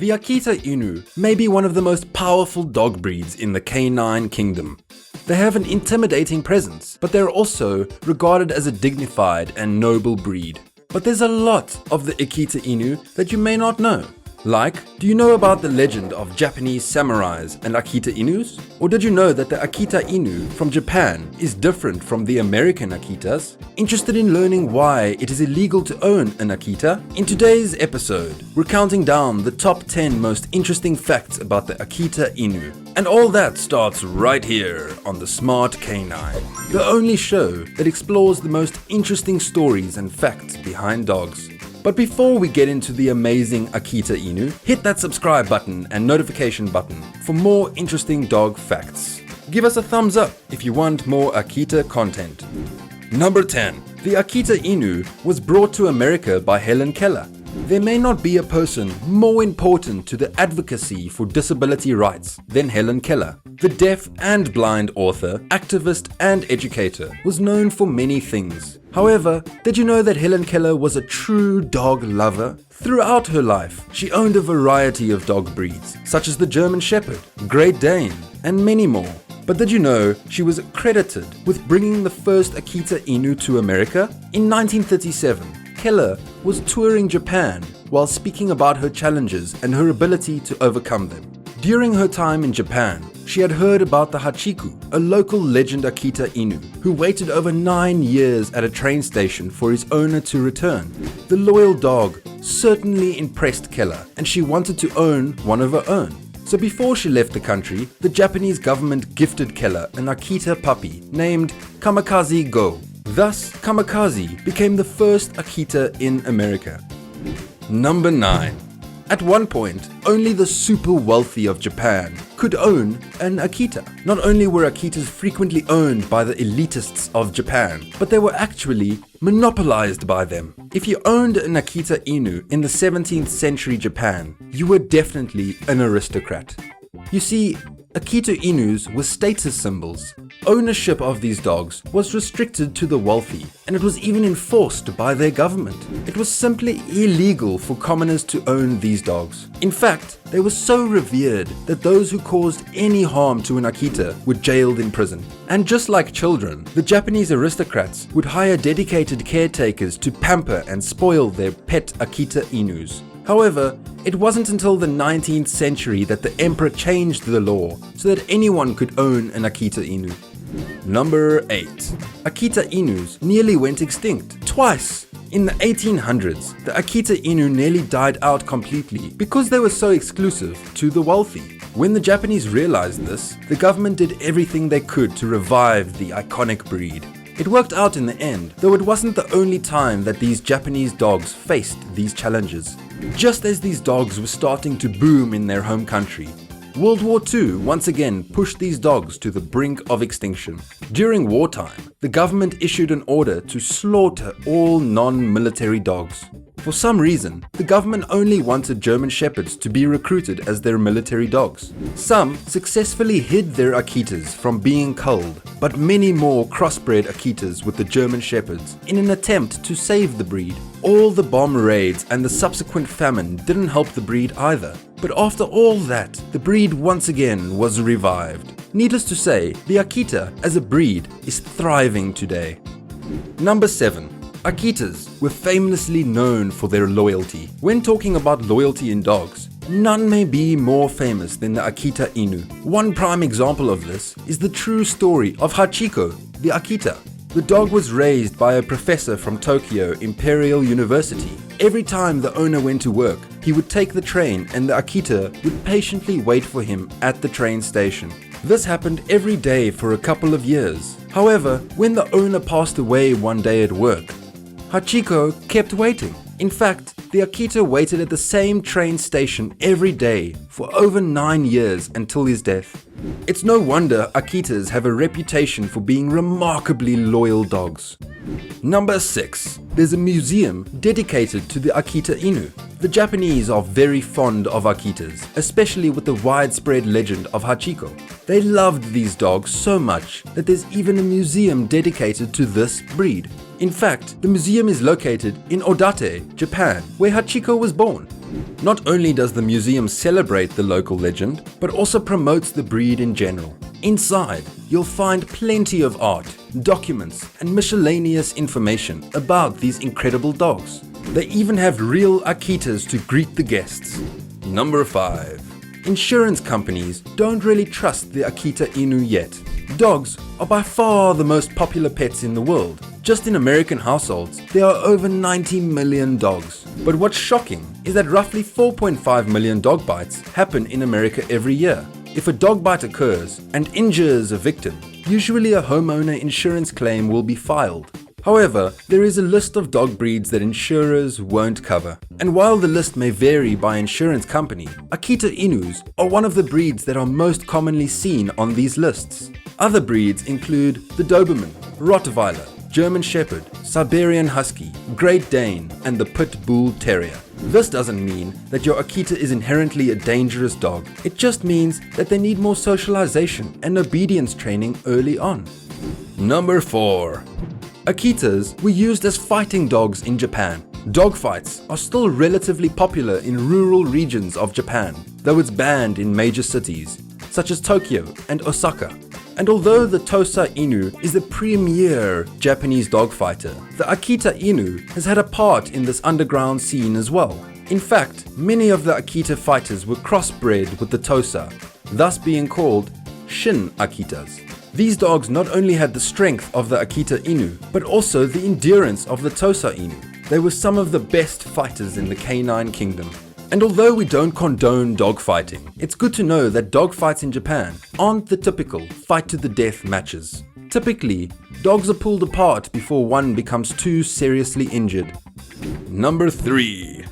The AKITA Inu may be one of the most powerful dog breeds in the canine kingdom. They have an intimidating presence, but they're also regarded as a dignified and noble breed. But there's a lot of the AKITA Inu that you may not know. Like, do you know about the legend of Japanese samurais and AKITA Inus? Or did you know that the AKITA Inu from Japan is different from the American Akitas? Interested in learning why it is illegal to own an Akita? In today's episode, we're counting down the top 10 most interesting facts about the AKITA Inu. And all that starts right here on The Smart Canine, the only show that explores the most interesting stories and facts behind dogs. But before we get into the amazing AKITA Inu, hit that subscribe button and notification button for more interesting dog facts. Give us a thumbs up if you want more AKITA content. Number 10. The AKITA Inu was brought to America by Helen Keller. There may not be a person more important to the advocacy for disability rights than Helen Keller. The deaf and blind author, activist and educator was known for many things. However, did you know that Helen Keller was a true dog lover? Throughout her life, she owned a variety of dog breeds, such as the German Shepherd, Great Dane, and many more. But did you know she was credited with bringing the first AKITA Inu to America? In 1937, Keller was touring Japan while speaking about her challenges and her ability to overcome them. During her time in Japan, she had heard about the Hachiku, a local legend AKITA Inu, who waited over 9 years at a train station for his owner to return. The loyal dog certainly impressed Keller, and she wanted to own one of her own. So before she left the country, the Japanese government gifted Keller an Akita puppy named Kamikaze Go. Thus, Kamikaze became the first Akita in America. Number 9. At one point, only the super wealthy of Japan could own an Akita. Not only were Akitas frequently owned by the elitists of Japan, but they were actually monopolized by them. If you owned an Akita Inu in the 17th century Japan, you were definitely an aristocrat. You see, Akita Inus were status symbols. Ownership of these dogs was restricted to the wealthy, and it was even enforced by their government. It was simply illegal for commoners to own these dogs. In fact, they were so revered that those who caused any harm to an Akita were jailed in prison. And just like children, the Japanese aristocrats would hire dedicated caretakers to pamper and spoil their pet Akita Inus. However, it wasn't until the 19th century that the emperor changed the law so that anyone could own an Akita Inu. Number 8. Akita Inus nearly went extinct twice. In the 1800s, the Akita Inu nearly died out completely because they were so exclusive to the wealthy. When the Japanese realized this, the government did everything they could to revive the iconic breed. It worked out in the end, though it wasn't the only time that these Japanese dogs faced these challenges. Just as these dogs were starting to boom in their home country, World War II once again pushed these dogs to the brink of extinction. During wartime, the government issued an order to slaughter all non-military dogs. For some reason, the government only wanted German Shepherds to be recruited as their military dogs. Some successfully hid their Akitas from being culled, but many more crossbred Akitas with the German Shepherds in an attempt to save the breed. All the bomb raids and the subsequent famine didn't help the breed either. But after all that, the breed once again was revived. Needless to say, the Akita as a breed is thriving today. Number 7. Akitas were famously known for their loyalty. When talking about loyalty in dogs, none may be more famous than the AKITA Inu. One prime example of this is the true story of Hachiko, the Akita. The dog was raised by a professor from Tokyo Imperial University. Every time the owner went to work, he would take the train and the Akita would patiently wait for him at the train station. This happened every day for a couple of years. However, when the owner passed away one day at work, Hachiko kept waiting. In fact, the Akita waited at the same train station every day for over 9 years until his death. It's no wonder Akitas have a reputation for being remarkably loyal dogs. Number 6. There's a museum dedicated to the Akita Inu. The Japanese are very fond of Akitas, especially with the widespread legend of Hachiko. They loved these dogs so much that there's even a museum dedicated to this breed. In fact, the museum is located in Odate, Japan, where Hachiko was born. Not only does the museum celebrate the local legend, but also promotes the breed in general. Inside, you'll find plenty of art, documents, and miscellaneous information about these incredible dogs. They even have real AKITAs to greet the guests. Number 5. Insurance companies don't really trust the AKITA Inu yet. Dogs are by far the most popular pets in the world. Just in American households, there are over 90 million dogs. But what's shocking is that roughly 4.5 million dog bites happen in America every year. If a dog bite occurs and injures a victim, usually a homeowner insurance claim will be filed. However, there is a list of dog breeds that insurers won't cover. And while the list may vary by insurance company, AKITA Inus are one of the breeds that are most commonly seen on these lists. Other breeds include the Doberman, Rottweiler, German Shepherd, Siberian Husky, Great Dane, and the Pit Bull Terrier. This doesn't mean that your AKITA is inherently a dangerous dog. It just means that they need more socialization and obedience training early on. Number 4. AKITAs were used as fighting dogs in Japan. Dogfights are still relatively popular in rural regions of Japan, though it's banned in major cities, such as Tokyo and Osaka. And although the Tosa Inu is the premier Japanese dogfighter, the AKITA Inu has had a part in this underground scene as well. In fact, many of the AKITA fighters were crossbred with the Tosa, thus being called Shin Akitas. These dogs not only had the strength of the AKITA Inu, but also the endurance of the Tosa Inu. They were some of the best fighters in the canine kingdom. And although we don't condone dogfighting, it's good to know that dogfights in Japan aren't the typical fight-to-the-death matches. Typically, dogs are pulled apart before one becomes too seriously injured. Number 3.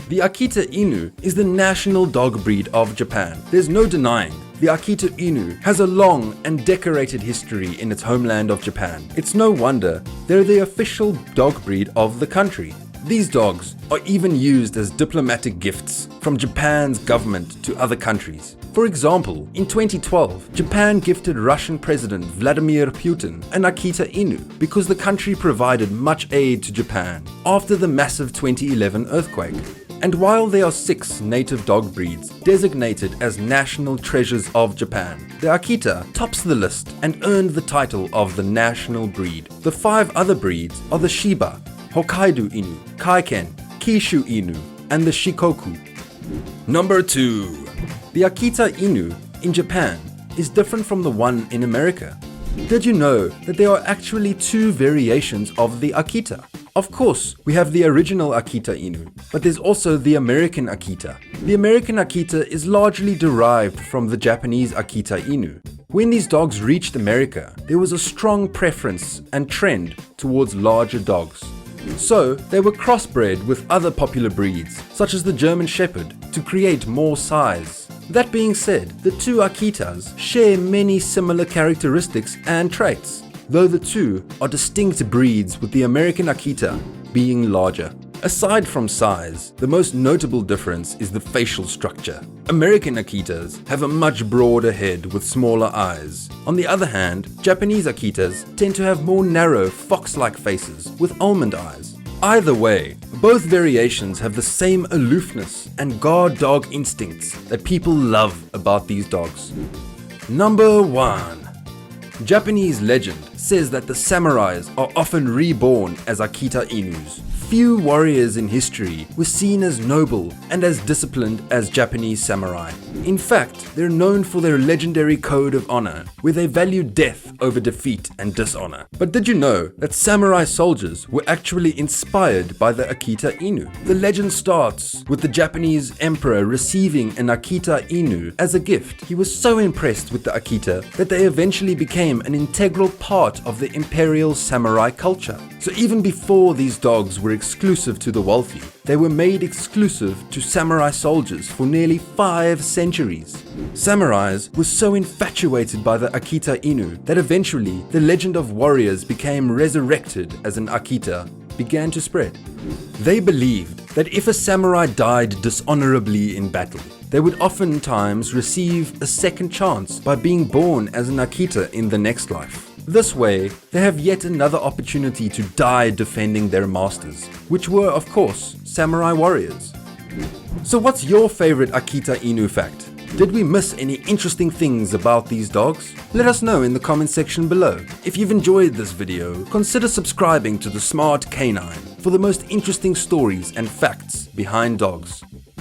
The AKITA Inu is the national dog breed of Japan. There's no denying the AKITA Inu has a long and decorated history in its homeland of Japan. It's no wonder they're the official dog breed of the country. These dogs are even used as diplomatic gifts from Japan's government to other countries. For example, in 2012, Japan gifted Russian President Vladimir Putin an AKITA Inu because the country provided much aid to Japan after the massive 2011 earthquake. And while there are 6 native dog breeds designated as national treasures of Japan, the AKITA tops the list and earned the title of the national breed. The 5 other breeds are the Shiba, Hokkaido Inu, Kaiken, Kishu Inu, and the Shikoku. Number 2. The AKITA Inu in Japan is different from the one in America. Did you know that there are actually 2 variations of the AKITA? Of course, we have the original AKITA Inu, but there's also the American AKITA. The American AKITA is largely derived from the Japanese AKITA Inu. When these dogs reached America, there was a strong preference and trend towards larger dogs. So, they were crossbred with other popular breeds, such as the German Shepherd, to create more size. That being said, the 2 AKITAs share many similar characteristics and traits, though the 2 are distinct breeds, with the American AKITA being larger. Aside from size, the most notable difference is the facial structure. American AKITAs have a much broader head with smaller eyes. On the other hand, Japanese AKITAs tend to have more narrow, fox-like faces with almond eyes. Either way, both variations have the same aloofness and guard dog instincts that people love about these dogs. Number 1. Japanese legend says that the samurais are often reborn as AKITA Inus. Few warriors in history were seen as noble and as disciplined as Japanese samurai. In fact, they're known for their legendary code of honor, where they value death over defeat and dishonor. But did you know that samurai soldiers were actually inspired by the AKITA Inu? The legend starts with the Japanese emperor receiving an AKITA Inu as a gift. He was so impressed with the AKITA that they eventually became an integral part of the imperial samurai culture. So even before these dogs were exclusive to the wealthy, they were made exclusive to samurai soldiers for nearly 5 centuries. Samurais were so infatuated by the AKITA Inu that eventually the legend of warriors became resurrected as an AKITA began to spread. They believed that if a samurai died dishonorably in battle, they would oftentimes receive a second chance by being born as an AKITA in the next life. This way, they have yet another opportunity to die defending their masters, which were, of course, samurai warriors. So what's your favorite AKITA INU fact? Did we miss any interesting things about these dogs? Let us know in the comment section below. If you've enjoyed this video, consider subscribing to the Smart Canine for the most interesting stories and facts behind dogs.